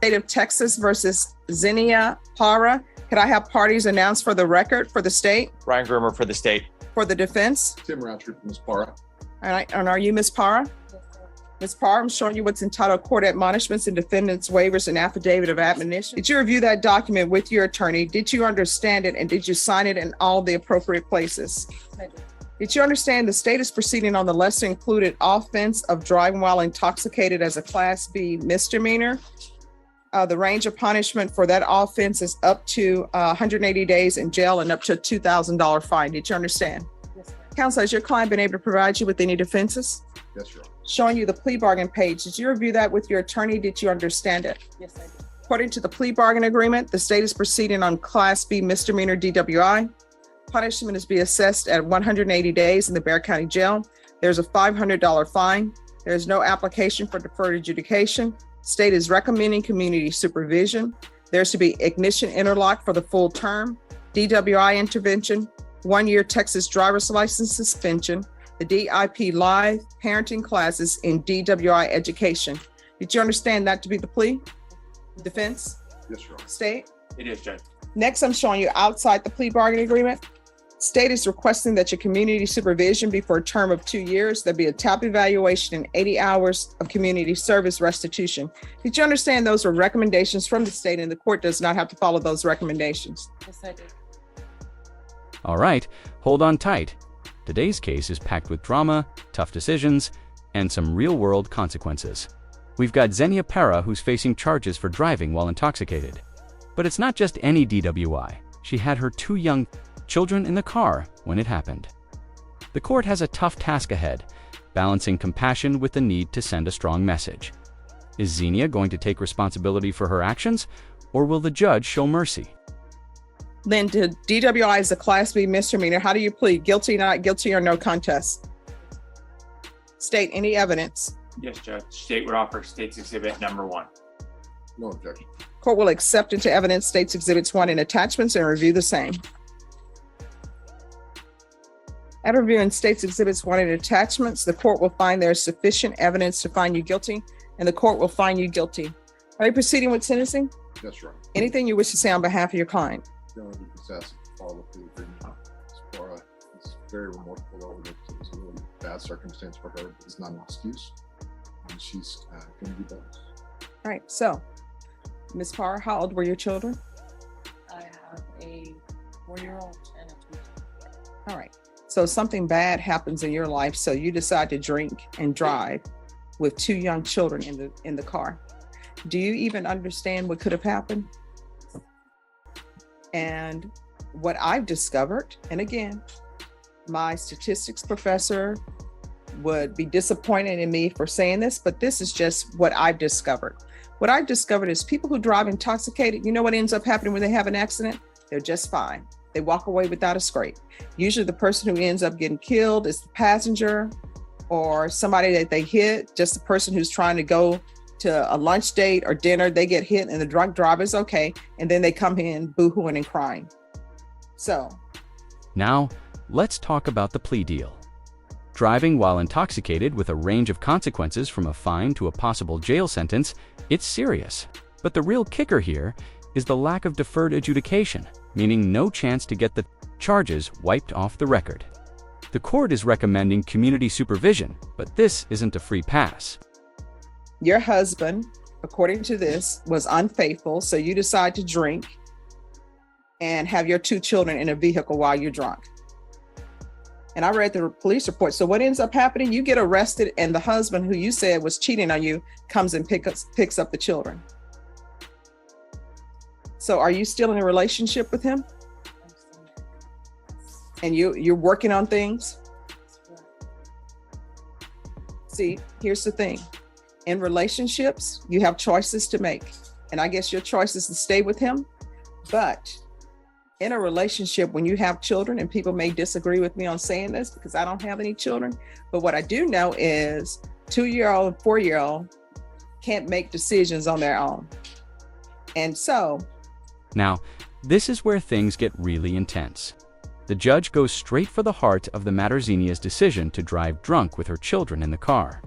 State of Texas versus Xenia Parra. Could I have parties announced for the record for the state? Ryan Groomer for the state. For the defense? Tim Roundtree for Ms. Parra. All right, and are you Ms. Parra? Yes, sir. Ms. Parra, I'm showing you what's entitled Court Admonishments and Defendants Waivers and Affidavit of Admonition. Did you review that document with your attorney? Did you understand it, and did you sign it in all the appropriate places? I did. Did you understand the state is proceeding on the lesser included offense of driving while intoxicated as a Class B misdemeanor? The range of punishment for that offense is up to 180 days in jail and up to a $2,000 fine. Did you understand? Yes, sir. Counsel, has your client been able to provide you with any defenses? Yes, Your Honor. Showing you the plea bargain page. Did you review that with your attorney? Did you understand it? Yes, I did. According to the plea bargain agreement, the state is proceeding on Class B misdemeanor DWI. Punishment is to be assessed at 180 days in the Bexar County Jail. There's a $500 fine. There's no application for deferred adjudication. State is recommending community supervision. There's to be ignition interlock for the full term, DWI intervention, 1 year Texas driver's license suspension, the DIP live parenting classes in DWI education. Did you understand that to be the plea? Defense? Yes, Your Honor. State? It is, Judge. Next, I'm showing you outside the plea bargain agreement. State is requesting that your community supervision be for a term of 2 years. There'll be a TAP evaluation and 80 hours of community service restitution. Did you understand those are recommendations from the state and the court does not have to follow those recommendations? Yes, I did. All right, hold on tight. Today's case is packed with drama, tough decisions, and some real-world consequences. We've got Xenia Parra, who's facing charges for driving while intoxicated. But it's not just any DWI. She had her 2 young children in the car when it happened. The court has a tough task ahead, balancing compassion with the need to send a strong message. Is Xenia going to take responsibility for her actions, or will the judge show mercy? Then DWI is a Class B misdemeanor. How do you plead? Guilty, not guilty, or no contest? State any evidence. Yes, Judge. State would offer State's Exhibit number 1. No objection. Court will accept into evidence States Exhibits 1 and attachments and review the same. At reviewing States Exhibits 1 and attachments, the court will find there is sufficient evidence to find you guilty, and the court will find you guilty. Are you proceeding with sentencing? Yes, Your Honor. Anything you wish to say on behalf of your client? Your Honor, we possess and follow the plea agreement. Ms. Parra is very remorseful over it. It was a really bad circumstance for her, but it's not an excuse. And she's going to be done. All right, so Ms. Parra, how old were your children? I have a 4-year-old and a 2-year-old. All right. So something bad happens in your life, so you decide to drink and drive with 2 young children in the car. Do you even understand what could have happened? And what I've discovered, and again, my statistics professor would be disappointed in me for saying this, but this is just what I've discovered. What I've discovered is people who drive intoxicated, you know what ends up happening when they have an accident? They're just fine. They walk away without a scrape. Usually the person who ends up getting killed is the passenger or somebody that they hit, just the person who's trying to go to a lunch date or dinner, they get hit and the drunk driver's okay. And then they come in boo-hooing and crying. So. Now, let's talk about the plea deal. Driving while intoxicated with a range of consequences from a fine to a possible jail sentence, it's serious. But the real kicker here is the lack of deferred adjudication, meaning no chance to get the charges wiped off the record. The court is recommending community supervision, but this isn't a free pass. Your husband, according to this, was unfaithful, so you decide to drink and have your 2 children in a vehicle while you're drunk. And I read the police report. So what ends up happening, you get arrested and the husband who you said was cheating on you comes and picks up the children. So are you still in a relationship with him? I'm still married. And you're working on things? That's correct. See, here's the thing. In relationships, you have choices to make. And I guess your choice is to stay with him. But in a relationship, when you have children, and people may disagree with me on saying this because I don't have any children, but what I do know is 2-year-old and 4-year-old can't make decisions on their own. And so. Now, this is where things get really intense. The judge goes straight for the heart of the matter. Xenia's decision to drive drunk with her children in the car.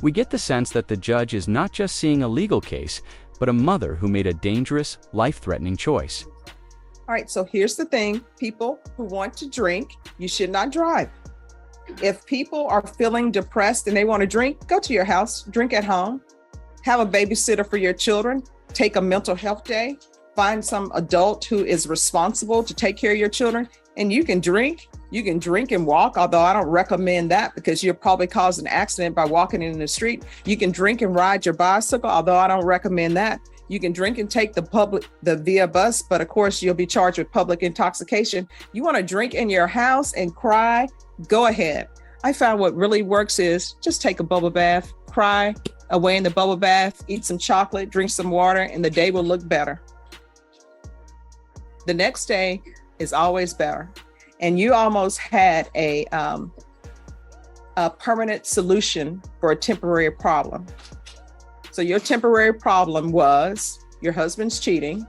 We get the sense that the judge is not just seeing a legal case, but a mother who made a dangerous, life-threatening choice. All right, so here's the thing, people who want to drink, you should not drive. If people are feeling depressed and they want to drink, go to your house, drink at home, have a babysitter for your children, take a mental health day, find some adult who is responsible to take care of your children, and you can drink and walk, although I don't recommend that because you'll probably cause an accident by walking in the street. You can drink and ride your bicycle, although I don't recommend that. You can drink and take the via bus, but of course you'll be charged with public intoxication. You want to drink in your house and cry, go ahead. I found what really works is just take a bubble bath, cry away in the bubble bath, eat some chocolate, drink some water, and the day will look better. The next day is always better. And you almost had a permanent solution for a temporary problem. So your temporary problem was your husband's cheating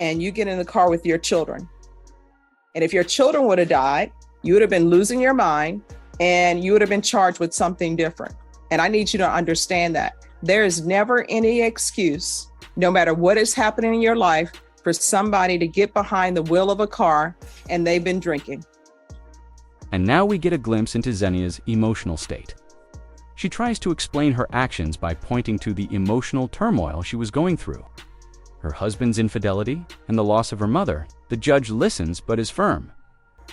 and you get in the car with your children. And if your children would have died, you would have been losing your mind and you would have been charged with something different. And I need you to understand that there is never any excuse, no matter what is happening in your life, for somebody to get behind the wheel of a car and they've been drinking. And now we get a glimpse into Xenia's emotional state. She tries to explain her actions by pointing to the emotional turmoil she was going through. Her husband's infidelity and the loss of her mother. The judge listens but is firm.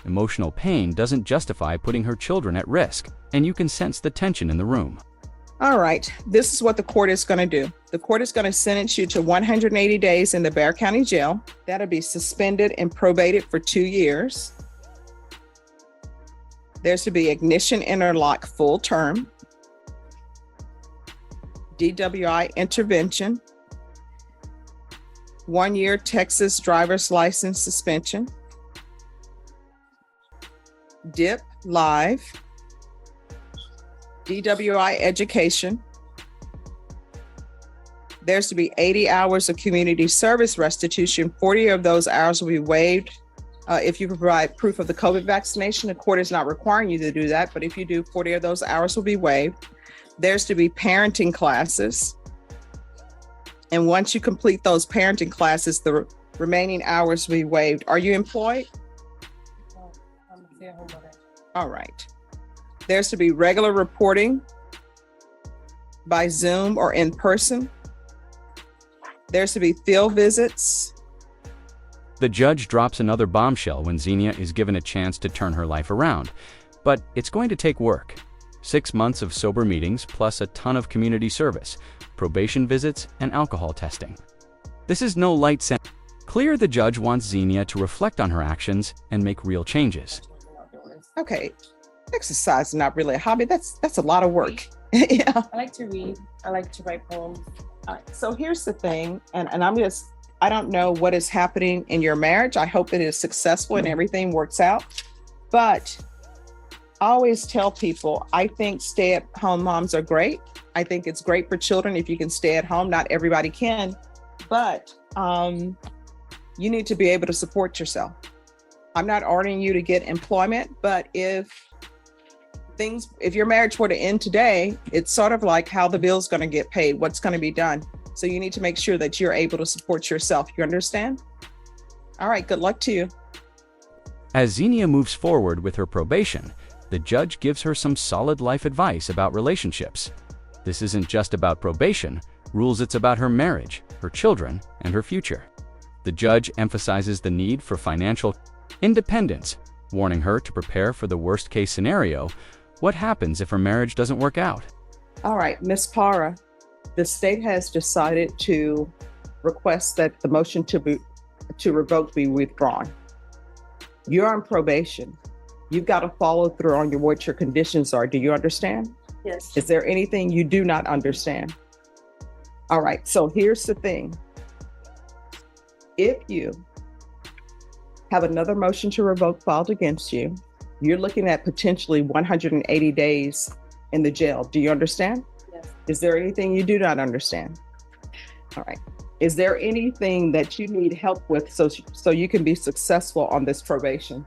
Emotional pain doesn't justify putting her children at risk, and you can sense the tension in the room. All right, this is what the court is going to do. The court is going to sentence you to 180 days in the Bexar County Jail. That'll be suspended and probated for 2 years. There's to be ignition interlock full term, DWI intervention, 1 year Texas driver's license suspension, DIP live, DWI education. There's to be 80 hours of community service restitution. 40 of those hours will be waived if you provide proof of the COVID vaccination. The court is not requiring you to do that, but if you do, 40 of those hours will be waived. There's to be parenting classes. And once you complete those parenting classes, the remaining hours will be waived. Are you employed? No, I'm a stay-at-home mother. All right. There's to be regular reporting by Zoom or in person. There's to be field visits. The judge drops another bombshell when Xenia is given a chance to turn her life around. But it's going to take work. 6 months of sober meetings plus a ton of community service, probation visits, and alcohol testing. This is no light sentence. Clear, the judge wants Xenia to reflect on her actions and make real changes. Okay, exercise is not really a hobby. That's a lot of work. Yeah. I like to read. I like to write poems. So here's the thing, and I don't know what is happening in your marriage. I hope it is successful and everything works out. But I always tell people, I think stay-at-home moms are great. I think it's great for children if you can stay at home. Not everybody can, but you need to be able to support yourself. I'm not ordering you to get employment, but if your marriage were to end today, it's sort of like how the bill's going to get paid, what's going to be done. So you need to make sure that you're able to support yourself. You understand? All right, good luck to you. As Xenia moves forward with her probation, the judge gives her some solid life advice about relationships. This isn't just about probation, rules it's about her marriage, her children, and her future. The judge emphasizes the need for financial independence, warning her to prepare for the worst-case scenario. What happens if her marriage doesn't work out? All right, Ms. Parra, the state has decided to request that the motion to revoke be withdrawn. You're on probation. You've got to follow through on what your conditions are. Do you understand? Yes. Is there anything you do not understand? All right, so here's the thing. If you have another motion to revoke filed against you, you're looking at potentially 180 days in the jail. Do you understand? Yes. Is there anything you do not understand? All right. Is there anything that you need help with so you can be successful on this probation?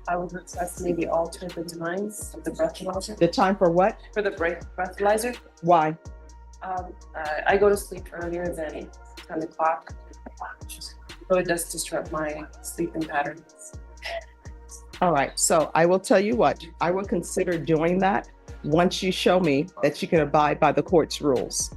I would request maybe alter the times of the breathalyzer. The time for what? For the breathalyzer, Why? I go to sleep earlier than 10 o'clock. So it does disrupt my sleeping patterns. All right, so I will tell you what, I will consider doing that once you show me that you can abide by the court's rules.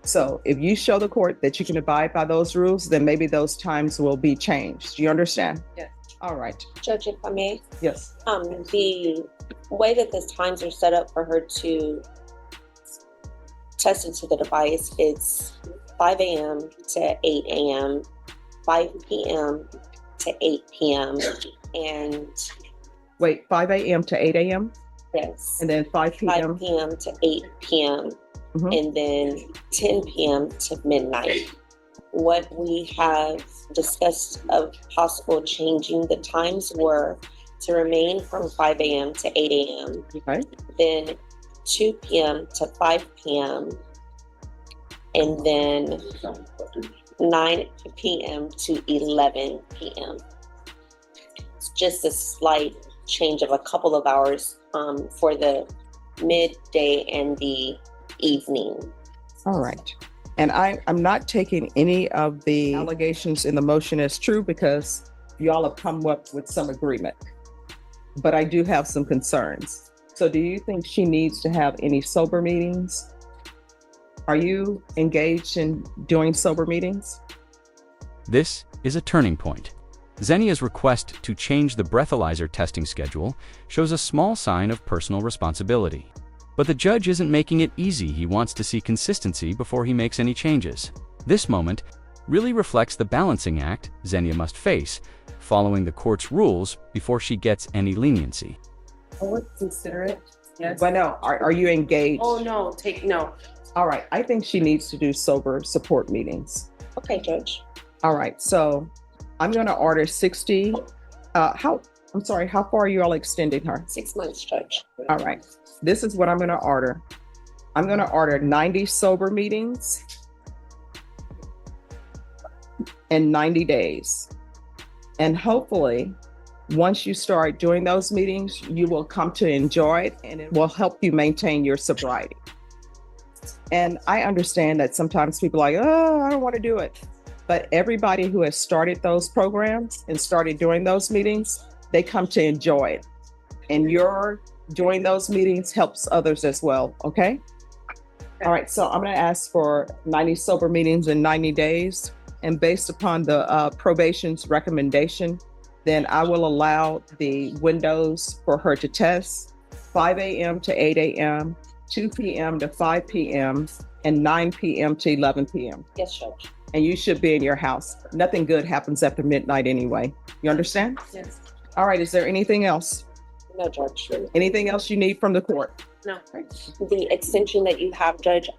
So if you show the court that you can abide by those rules, then maybe those times will be changed. Do you understand? Yes. All right, Judge, if I may, yes. the way that the times are set up for her to test into the device, it's 5 a.m. to 8 a.m., 5 p.m. to 8 p.m., and Wait, 5 a.m. to 8 a.m. yes, and then 5 p.m. 5 p.m. to 8 p.m., Mhm. and then 10 p.m. to midnight. What we have discussed of possible changing the times were to remain from 5 a.m. to 8 a.m., Okay, then 2 p.m. to 5 p.m., and then 9 p.m. to 11 p.m. It's just a slight change of a couple of hours for the midday and the evening. all right. And I'm not taking any of the allegations in the motion as true because y'all have come up with some agreement. But I do have some concerns. So do you think she needs to have any sober meetings? Are you engaged in doing sober meetings? This is a turning point. Xenia's request to change the breathalyzer testing schedule shows a small sign of personal responsibility. But the judge isn't making it easy. He wants to see consistency before he makes any changes. This moment really reflects the balancing act Xenia must face, following the court's rules before she gets any leniency. I would consider it. Yes. But no, are you engaged? Oh, no, no. All right, I think she needs to do sober support meetings. Okay, Judge. All right, so I'm gonna order 60, how far are you all extending her? 6 months, Judge. All right, this is what I'm gonna order. I'm gonna order 90 sober meetings in 90 days. And hopefully, once you start doing those meetings, you will come to enjoy it and it will help you maintain your sobriety. And I understand that sometimes people are like, oh, I don't want to do it. But everybody who has started those programs and started doing those meetings, they come to enjoy it. And your doing those meetings helps others as well, okay? All right, so I'm gonna ask for 90 sober meetings in 90 days. And based upon the probation's recommendation, then I will allow the windows for her to test 5 a.m. to 8 a.m., 2 p.m. to 5 p.m., and 9 p.m. to 11 p.m. Yes, Judge. And you should be in your house. Nothing good happens after midnight anyway. You understand? Yes. All right, is there anything else? No, Judge. Anything else you need from the court? No. The extension that you have, Judge,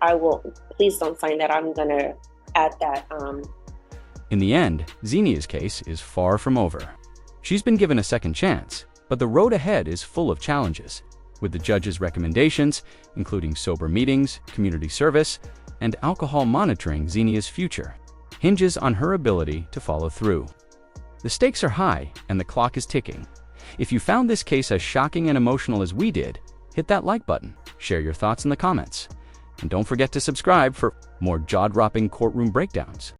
please don't sign that. I'm gonna add that. In the end, Xenia's case is far from over. She's been given a second chance, but the road ahead is full of challenges. With the judge's recommendations, including sober meetings, community service, and alcohol monitoring, Xenia's future hinges on her ability to follow through. The stakes are high and the clock is ticking. If you found this case as shocking and emotional as we did, hit that like button, share your thoughts in the comments, and don't forget to subscribe for more jaw-dropping courtroom breakdowns.